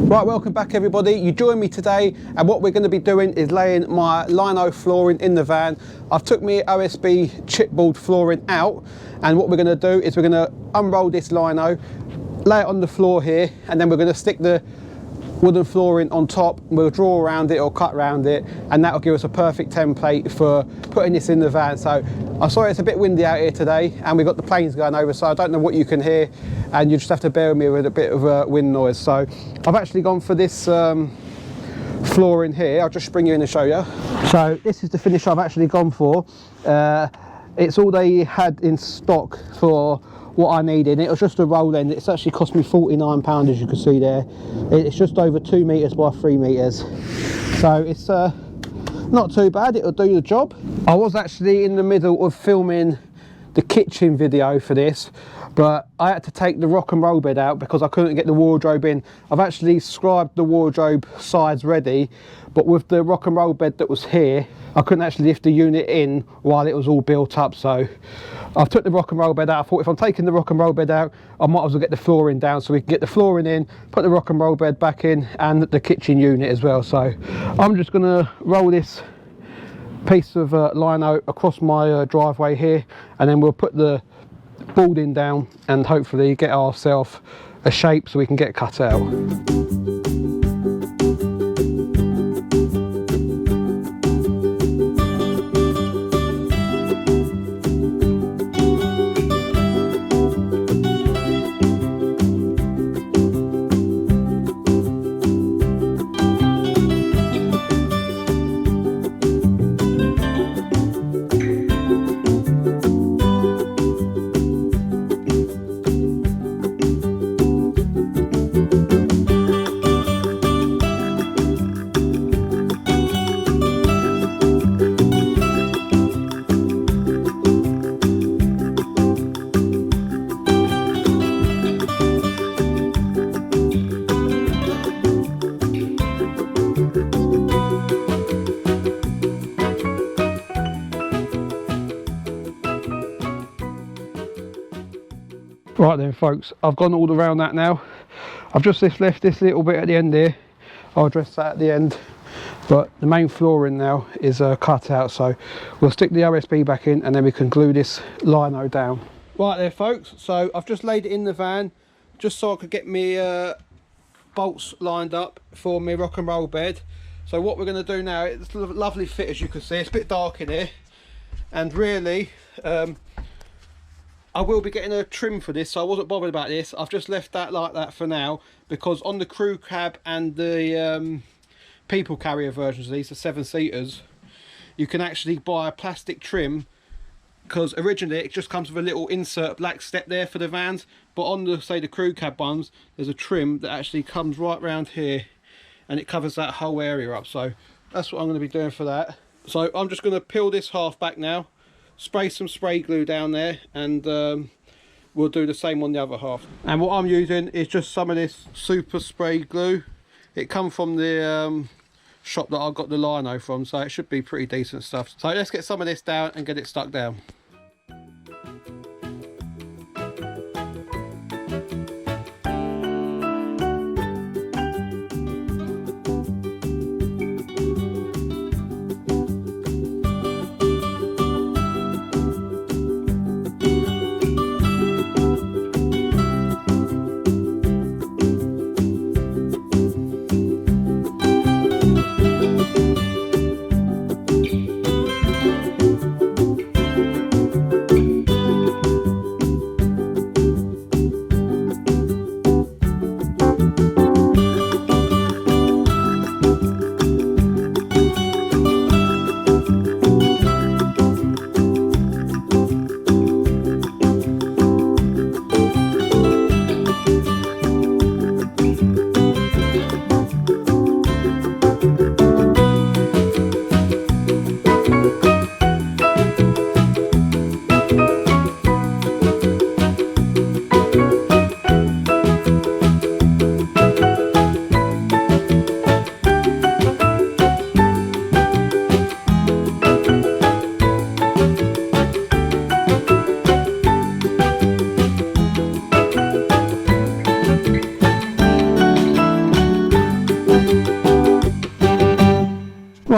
Right, welcome back everybody. You join me today and what we're going to be doing is laying my lino flooring in the van. I've took my OSB chipboard flooring out, and what we're going to do is we're going to unroll this lino, lay it on the floor here, and then we're going to stick the wooden flooring on top. We'll draw around it or cut around it, and that'll give us a perfect template for putting this in the van. So I'm sorry it's a bit windy out here today and we've got the planes going over, so I don't know what you can hear, and you just have to bear with me with a bit of wind noise. So I've actually gone for this flooring here. I'll just bring you in and show you. So this is the finish I've actually gone for. It's all they had in stock for what I needed. It was just a roll end. It's actually cost me £49, as you can see there. It's just over 2 metres by 3 metres, so it's not too bad. It'll do the job. I was actually in the middle of filming the kitchen video for this, but I had to take the rock and roll bed out because I couldn't get the wardrobe in. I've actually scribed the wardrobe sides ready, but with the rock and roll bed that was here, I couldn't actually lift the unit in while it was all built up. So I've took the rock and roll bed out. I thought if I'm taking the rock and roll bed out, I might as well get the flooring down so we can get the flooring in, put the rock and roll bed back in, and the kitchen unit as well. So I'm just going to roll this piece of lino across my driveway here, and then we'll put the boarding down and hopefully get ourselves a shape so we can get cut out. Right then folks, I've gone all around that now. I've just left this little bit at the end here. I'll address that at the end, but the main flooring now is cut out, so we'll stick the OSB back in and then we can glue this lino down. Right there folks, so I've just laid it in the van just so I could get me bolts lined up for my rock and roll bed. So what we're going to do now, it's a lovely fit as you can see. It's a bit dark in here, and really I will be getting a trim for this, so I wasn't bothered about this. I've just left that like that for now, because on the crew cab and the people carrier versions of these, the 7-seaters, you can actually buy a plastic trim, because originally it just comes with a little insert black step there for the vans, but on the, say, the crew cab ones, there's a trim that actually comes right round here and it covers that whole area up. So that's what I'm going to be doing for that. So I'm just going to peel this half back now, spray some spray glue down there, and we'll do the same on the other half. And what I'm using is just some of this super spray glue. It come from the shop that I got the lino from, so it should be pretty decent stuff. So let's get some of this down and get it stuck down.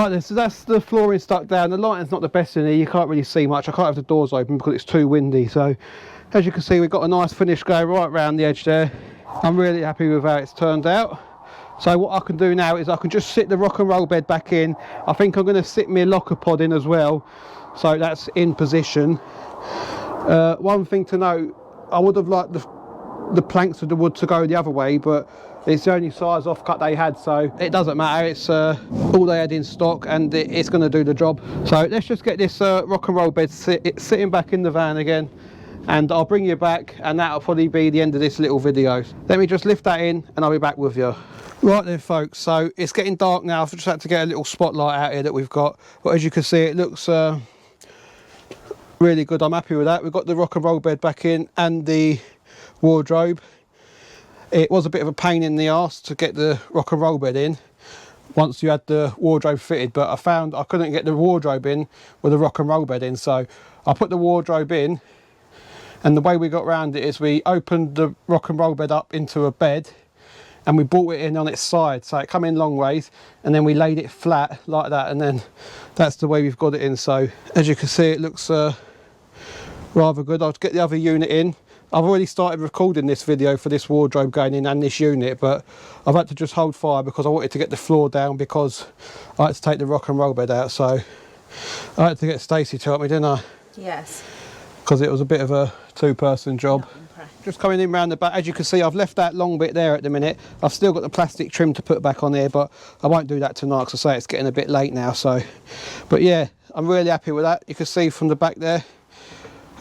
Right then, so that's the flooring stuck down. The lighting's not the best in here, you can't really see much. I can't have the doors open because it's too windy. So as you can see, we've got a nice finish going right around the edge there. I'm really happy with how it's turned out. So what I can do now is I can just sit the rock and roll bed back in. I think I'm going to sit my locker pod in as well, so that's in position. One thing to note, I would have liked the planks of the wood to go the other way, but it's the only size offcut they had, so it doesn't matter. It's all they had in stock, and it's going to do the job. So let's just get this rock and roll bed sitting back in the van again, and I'll bring you back, and that'll probably be the end of this little video. Let me just lift that in and I'll be back with you. Right then folks, so it's getting dark now. I've just had to get a little spotlight out here that we've got, but as you can see, it looks really good. I'm happy with that. We've got the rock and roll bed back in and the wardrobe. It was a bit of a pain in the arse to get the rock and roll bed in once you had the wardrobe fitted, but I found I couldn't get the wardrobe in with the rock and roll bed in, so I put the wardrobe in, and the way we got around it is we opened the rock and roll bed up into a bed and we brought it in on its side, so it come in long ways, and then we laid it flat like that, and then that's the way we've got it in. So as you can see, it looks rather good. I'll get the other unit in. I've already started recording this video for this wardrobe going in and this unit, but I've had to just hold fire because I wanted to get the floor down, because I had to take the rock and roll bed out. So I had to get Stacey to help me, didn't I? Yes. Because it was a bit of a two-person job. Just coming in round the back, as you can see, I've left that long bit there at the minute. I've still got the plastic trim to put back on there, but I won't do that tonight because I say it's getting a bit late now. So, but yeah, I'm really happy with that. You can see from the back there,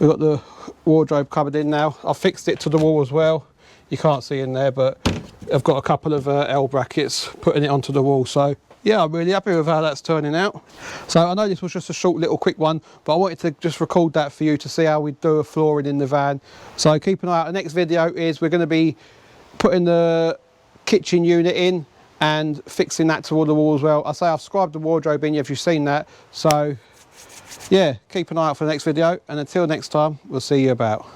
we've got the wardrobe covered in now. I've fixed it to the wall as well. You can't see in there, but I've got a couple of L brackets putting it onto the wall. So yeah, I'm really happy with how that's turning out. So I know this was just a short little quick one, but I wanted to just record that for you to see how we do a flooring in the van. So keep an eye out. The next video is we're going to be putting the kitchen unit in and fixing that to all the wall as well. I say I've scribed the wardrobe in, if you've seen that. So yeah, keep an eye out for the next video, and until next time, we'll see you about.